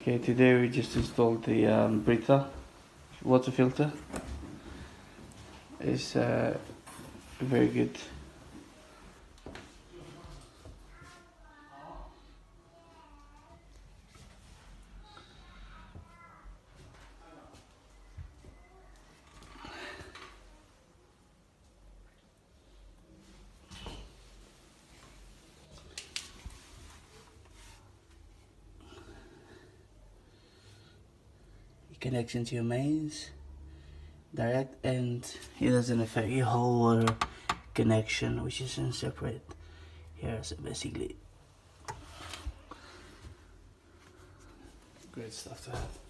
Okay, today we just installed the Brita water filter. It's very good. Connection to your mains direct, and it doesn't affect your whole water connection, which is in separate here. So basically, great stuff to have.